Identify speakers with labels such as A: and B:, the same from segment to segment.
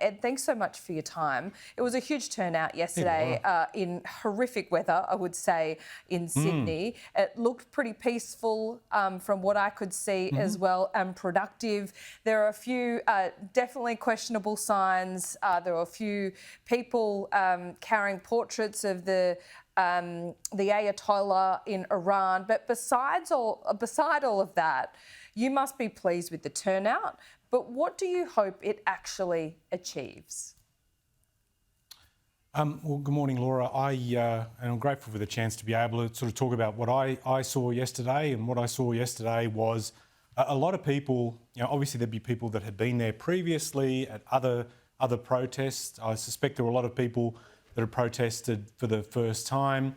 A: Ed, thanks so much for your time. It was a huge turnout yesterday in horrific weather, I would say, in Sydney. It looked pretty peaceful from what I could see as well, and productive. There are a few definitely questionable signs. There were a few people carrying portraits of the Ayatollah in Iran. But beside all of that, you must be pleased with the turnout. But what do you hope it actually achieves?
B: Well, good morning, Laura. And I'm grateful for the chance to be able to sort of talk about what I saw yesterday. And what I saw yesterday was a lot of people, obviously there'd be people that had been there previously at other protests. I suspect there were a lot of people that had protested for the first time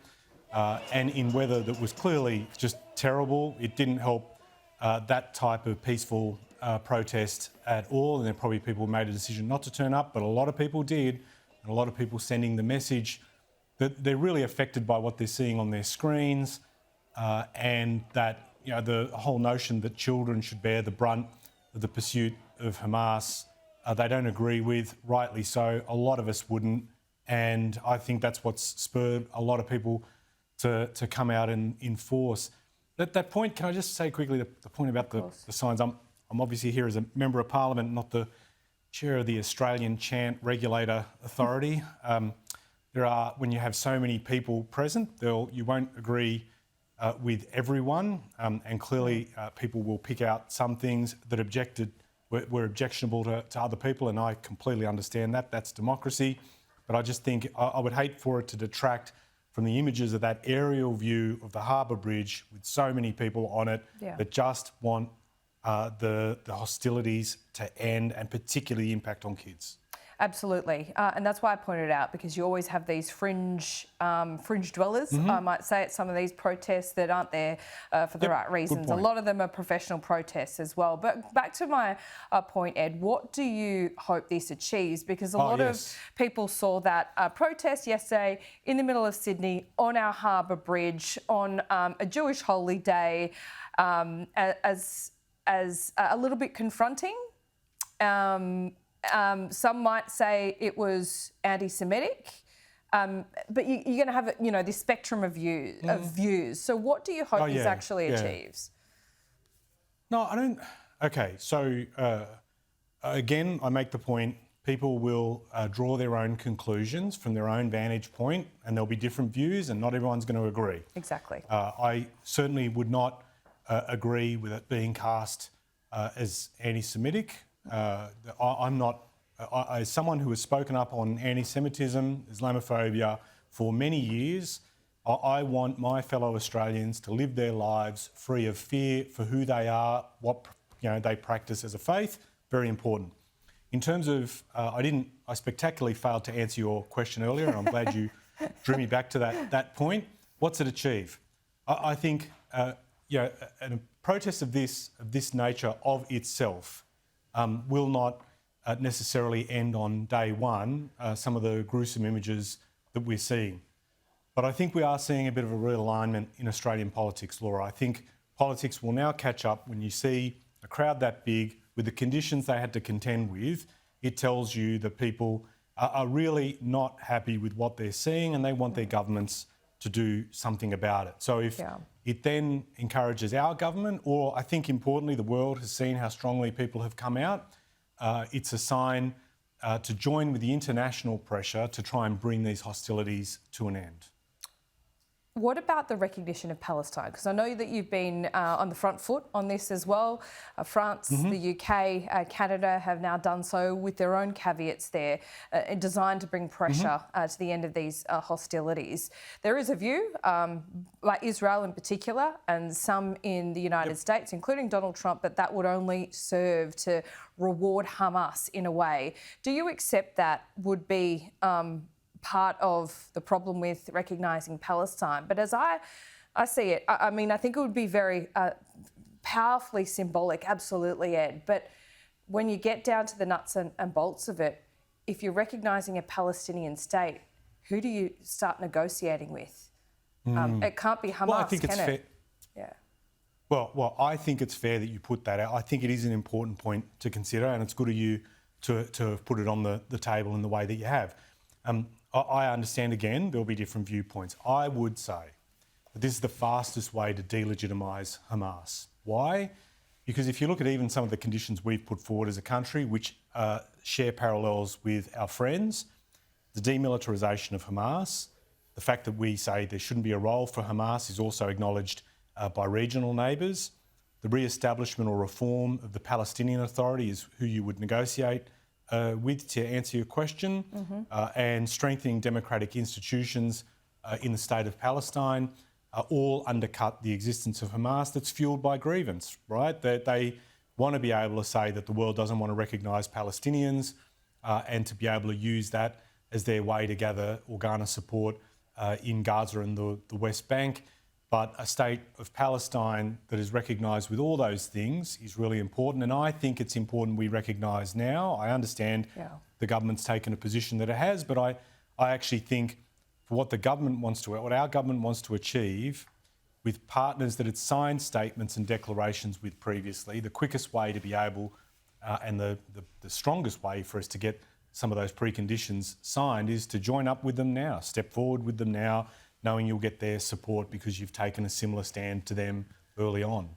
B: and in weather that was clearly just terrible. It didn't help that type of peaceful protest at all, and there are probably people who made a decision not to turn up, but a lot of people did, and a lot of people sending the message that they're really affected by what they're seeing on their screens, and that the whole notion that children should bear the brunt of the pursuit of Hamas, they don't agree with, rightly so. A lot of us wouldn't, and I think that's what's spurred a lot of people to come out and enforce. At that point, can I just say quickly the point about the signs? I'm obviously here as a Member of Parliament, not the chair of the Australian Chant Regulator Authority. When you have so many people present, you won't agree with everyone, and clearly people will pick out some things that were objectionable to other people, and I completely understand that. That's democracy. But I just think I would hate for it to detract from the images of that aerial view of the Harbour Bridge with so many people on it that just want the hostilities to end, and particularly the impact on kids.
A: Absolutely, and that's why I pointed it out, because you always have these fringe dwellers, I might say, at some of these protests that aren't there for the right reasons. A lot of them are professional protests as well. But back to my point, Ed, what do you hope this achieves? Because a lot of people saw that protest yesterday in the middle of Sydney on our Harbour Bridge on a Jewish holy day as a little bit confronting. Some might say it was anti-Semitic, but you're going to have this spectrum of views. So what do you hope this actually achieves?
B: No, I don't. Okay, so again, I make the point, people will draw their own conclusions from their own vantage point, and there'll be different views, and not everyone's going to agree.
A: Exactly.
B: I certainly would not agree with it being cast as anti-Semitic. I'm not, as someone who has spoken up on anti-Semitism, Islamophobia for many years, I want my fellow Australians to live their lives free of fear for who they are, what they practice as a faith. Very important. In terms of, I spectacularly failed to answer your question earlier, and I'm glad you drew me back to that point. What's it achieve? I think, a protest of this nature of itself will not necessarily end on day one, some of the gruesome images that we're seeing. But I think we are seeing a bit of a realignment in Australian politics, Laura. I think politics will now catch up when you see a crowd that big with the conditions they had to contend with. It tells you that people are really not happy with what they're seeing, and they want their governments to do something about it. So if it then encourages our government, or I think importantly, the world has seen how strongly people have come out, it's a sign to join with the international pressure to try and bring these hostilities to an end.
A: What about the recognition of Palestine? Because I know that you've been on the front foot on this as well. France, the UK, Canada have now done so with their own caveats there, designed to bring pressure to the end of these hostilities. There is a view, like Israel in particular, and some in the United States, including Donald Trump, that would only serve to reward Hamas in a way. Do you accept that would be part of the problem with recognising Palestine? But as I see it, I mean, I think it would be very powerfully symbolic, absolutely, Ed. But when you get down to the nuts and bolts of it, if you're recognising a Palestinian state, who do you start negotiating with? It can't be Hamas,
B: well, I think it's
A: can
B: fair.
A: it? Yeah.
B: Well, I think it's fair that you put that out. I think it is an important point to consider, and it's good of you to have put it on the table in the way that you have. I understand, again, there'll be different viewpoints. I would say that this is the fastest way to delegitimise Hamas. Why? Because if you look at even some of the conditions we've put forward as a country, which share parallels with our friends, the demilitarisation of Hamas, the fact that we say there shouldn't be a role for Hamas is also acknowledged by regional neighbours. The re-establishment or reform of the Palestinian Authority is who you would negotiate with, to answer your question, and strengthening democratic institutions in the state of Palestine all undercut the existence of Hamas that's fuelled by grievance, right? That they want to be able to say that the world doesn't want to recognise Palestinians and to be able to use that as their way to gather or garner support in Gaza and the West Bank. But a state of Palestine that is recognised with all those things is really important. And I think it's important we recognise now. I understand the government's taken a position that it has, but I actually think for what what our government wants to achieve with partners that it's signed statements and declarations with previously, the quickest way to be able and the strongest way for us to get some of those preconditions signed is to join up with them now, step forward with them now, knowing you'll get their support because you've taken a similar stand to them early on.